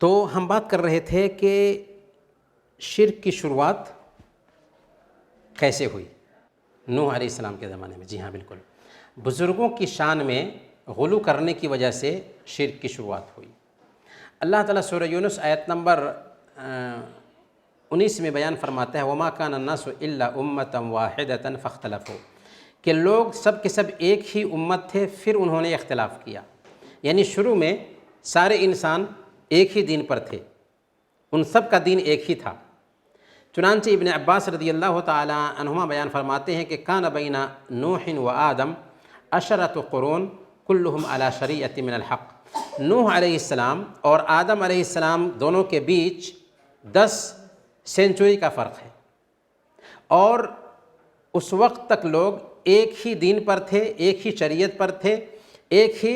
تو ہم بات کر رہے تھے کہ شرک کی شروعات کیسے ہوئی؟ نوح علیہ السلام کے زمانے میں. جی ہاں بالکل، بزرگوں کی شان میں غلو کرنے کی وجہ سے شرک کی شروعات ہوئی. اللہ تعالیٰ سورہ یونس آیت نمبر 19 میں بیان فرماتا ہے وَمَا كَانَ النَّاسُ إِلَّا أُمَّةً وَاحِدَةً فَاخْتَلَفُوا، کہ لوگ سب کے سب ایک ہی امت تھے پھر انہوں نے اختلاف کیا. یعنی شروع میں سارے انسان ایک ہی دین پر تھے، ان سب کا دین ایک ہی تھا. چنانچہ ابن عباس رضی اللہ تعالی عنہما بیان فرماتے ہیں کہ کان بین نوح و آدم عشرۃ قرون کلہم علی شریعۃ من الحق. نوح علیہ السلام اور آدم علیہ السلام دونوں کے بیچ 10 سینچری کا فرق ہے، اور اس وقت تک لوگ ایک ہی دین پر تھے، ایک ہی شریعت پر تھے، ایک ہی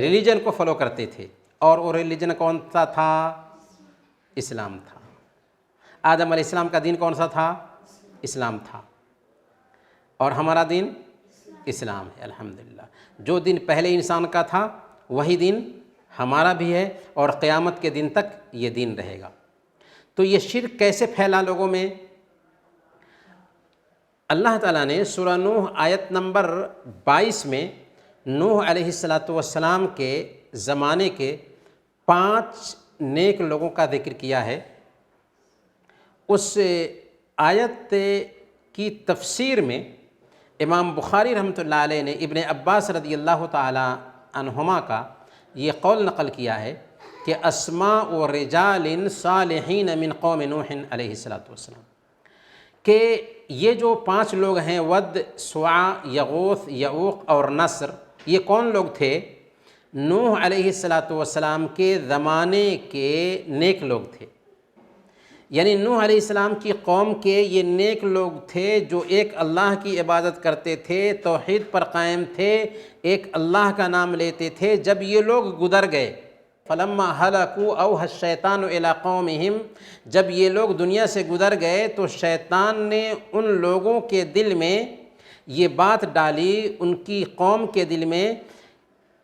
ریلیجن کو فالو کرتے تھے. اور وہ ریلیجن کون سا تھا؟ اسلام تھا. آدم علیہ السلام کا دین کون سا تھا؟ اسلام تھا. اور ہمارا دین اسلام ہے. الحمدللہ، جو دین پہلے انسان کا تھا وہی دین ہمارا بھی ہے، اور قیامت کے دن تک یہ دین رہے گا. تو یہ شرک کیسے پھیلا لوگوں میں؟ اللہ تعالیٰ نے سورہ نوح آیت نمبر 22 میں نوح علیہ السلام کے زمانے کے 5 نیک لوگوں کا ذکر کیا ہے. اس آیت کی تفسیر میں امام بخاری رحمۃ اللہ علیہ نے ابن عباس رضی اللہ تعالی عنہما کا یہ قول نقل کیا ہے کہ اسماء رجال صالحین من قوم نوح علیہ السلام، کہ یہ جو 5 لوگ ہیں ود، سواع، یغوث، یعوق اور نصر، یہ کون لوگ تھے؟ نوح علیہ السلام کے زمانے کے نیک لوگ تھے. یعنی نوح علیہ السلام کی قوم کے یہ نیک لوگ تھے جو ایک اللہ کی عبادت کرتے تھے، توحید پر قائم تھے، ایک اللہ کا نام لیتے تھے. جب یہ لوگ گزر گئے فلما ہلکوا اوحى الشیطان الی قومہم، جب یہ لوگ دنیا سے گزر گئے تو شیطان نے ان لوگوں کے دل میں یہ بات ڈالی، ان کی قوم کے دل میں،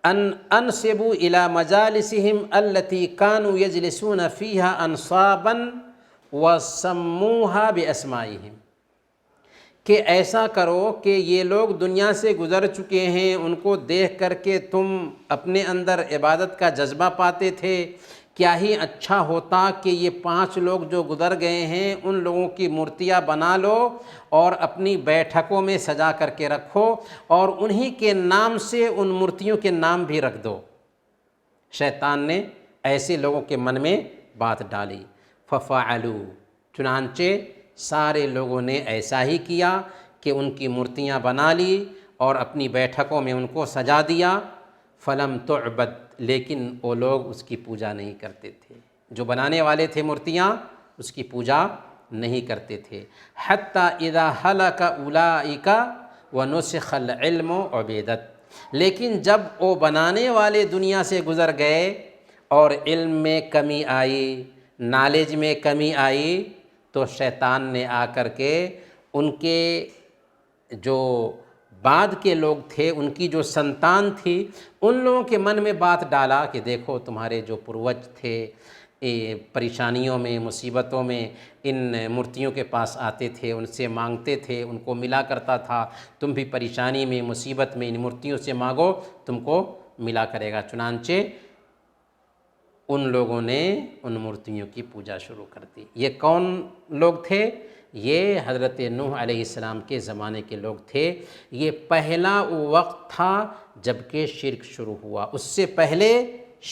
ان انصبوا الی مجالسہم التی کانوا یجلسون فیہا انصابا وسموها باسمائہم، کہ ایسا کرو کہ یہ لوگ دنیا سے گزر چکے ہیں، ان کو دیکھ کر کے تم اپنے اندر عبادت کا جذبہ پاتے تھے. کیا ہی اچھا ہوتا کہ یہ 5 لوگ جو گزر گئے ہیں ان لوگوں کی مورتیاں بنا لو اور اپنی بیٹھکوں میں سجا کر کے رکھو، اور انہی کے نام سے ان مورتیوں کے نام بھی رکھ دو. شیطان نے ایسے لوگوں کے من میں بات ڈالی. ففعلوا، چنانچہ سارے لوگوں نے ایسا ہی کیا کہ ان کی مورتیاں بنا لی اور اپنی بیٹھکوں میں ان کو سجا دیا. فلم تعبد، لیکن وہ لوگ اس کی پوجا نہیں کرتے تھے. جو بنانے والے تھے مورتیاں اس کی پوجا نہیں کرتے تھے. حتی اذا ہلک اولئک ونسخ العلم عبیدت، لیکن جب وہ بنانے والے دنیا سے گزر گئے اور علم میں کمی آئی، نالج میں کمی آئی، تو شیطان نے آ کر کے ان کے جو بعد کے لوگ تھے، ان کی جو سنتان تھی، ان لوگوں کے من میں بات ڈالا کہ دیکھو تمہارے جو پروج تھے پریشانیوں میں، مصیبتوں میں ان مورتیوں کے پاس آتے تھے، ان سے مانگتے تھے، ان کو ملا کرتا تھا، تم بھی پریشانی میں، مصیبت میں ان مورتیوں سے مانگو، تم کو ملا کرے گا. چنانچہ ان لوگوں نے ان مورتیوں کی پوجا شروع کر دی. یہ کون لوگ تھے؟ یہ حضرت نوح علیہ السلام کے زمانے کے لوگ تھے. یہ پہلا وقت تھا جب کہ شرک شروع ہوا. اس سے پہلے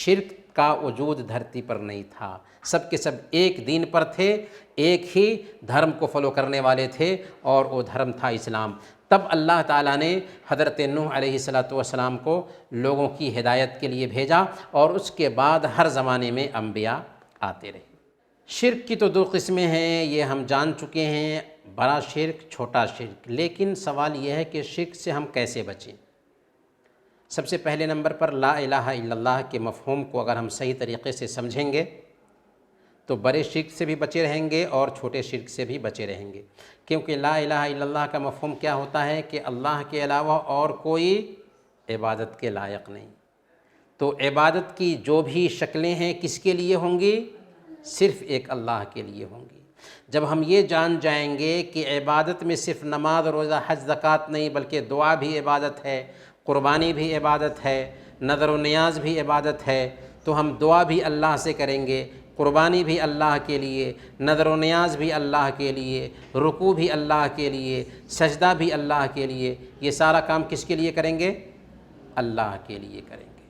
شرک کا وجود دھرتی پر نہیں تھا. سب کے سب ایک دین پر تھے، ایک ہی دھرم کو فالو کرنے والے تھے، اور وہ دھرم تھا اسلام. تب اللہ تعالیٰ نے حضرت نوح علیہ السلام کو لوگوں کی ہدایت کے لیے بھیجا، اور اس کے بعد ہر زمانے میں انبیاء آتے رہے. شرک کی تو 2 قسمیں ہیں، یہ ہم جان چکے ہیں، بڑا شرک، چھوٹا شرک. لیکن سوال یہ ہے کہ شرک سے ہم کیسے بچیں؟ سب سے پہلے نمبر پر لا الہ الا اللہ کے مفہوم کو اگر ہم صحیح طریقے سے سمجھیں گے تو بڑے شرک سے بھی بچے رہیں گے اور چھوٹے شرک سے بھی بچے رہیں گے. کیونکہ لا الہ الا اللہ کا مفہوم کیا ہوتا ہے کہ اللہ کے علاوہ اور کوئی عبادت کے لائق نہیں. تو عبادت کی جو بھی شکلیں ہیں کس کے لیے ہوں گی؟ صرف ایک اللہ کے لیے ہوں گی۔ جب ہم یہ جان جائیں گے کہ عبادت میں صرف نماز روزہ حج زکوٰۃ نہیں بلکہ دعا بھی عبادت ہے، قربانی بھی عبادت ہے، نذر و نیاز بھی عبادت ہے، تو ہم دعا بھی اللہ سے کریں گے، قربانی بھی اللہ کے لیے، نذر و نیاز بھی اللہ کے لیے، رکوع بھی اللہ کے لیے، سجدہ بھی اللہ کے لیے، یہ سارا کام کس کے لیے کریں گے؟ اللہ کے لیے کریں گے۔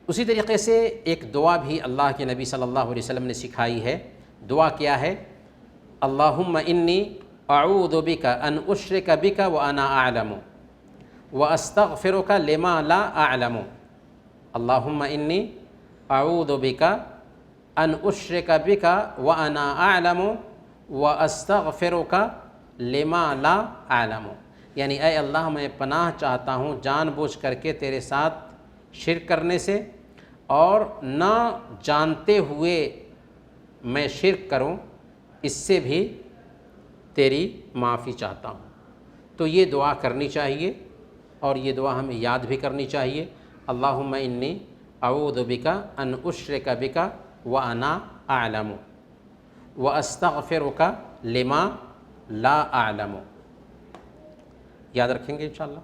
اسی طریقے سے ایک دعا بھی اللہ کے نبی صلی اللہ علیہ وسلم نے سکھائی ہے۔ دعا کیا ہے؟ اللہم انی اعوذ بک ان اشرک بک وانا اعلم واستغفرک لما لا اعلم۔ اللہم انی اعوذ بک ان اشرک بک وانا اعلم واستغفرک لما لا اعلم، یعنی اے اللہ میں پناہ چاہتا ہوں جان بوجھ کر کے تیرے ساتھ شرک کرنے سے، اور نہ جانتے ہوئے میں شرک کروں اس سے بھی تیری معافی چاہتا ہوں۔ تو یہ دعا کرنی چاہیے، اور یہ دعا ہمیں یاد بھی کرنی چاہیے۔ اللہم انی اعوذ بک ان اشرک بک وانا اعلم واستغفرک لما لا اعلم۔ یاد رکھیں گے انشاءاللہ۔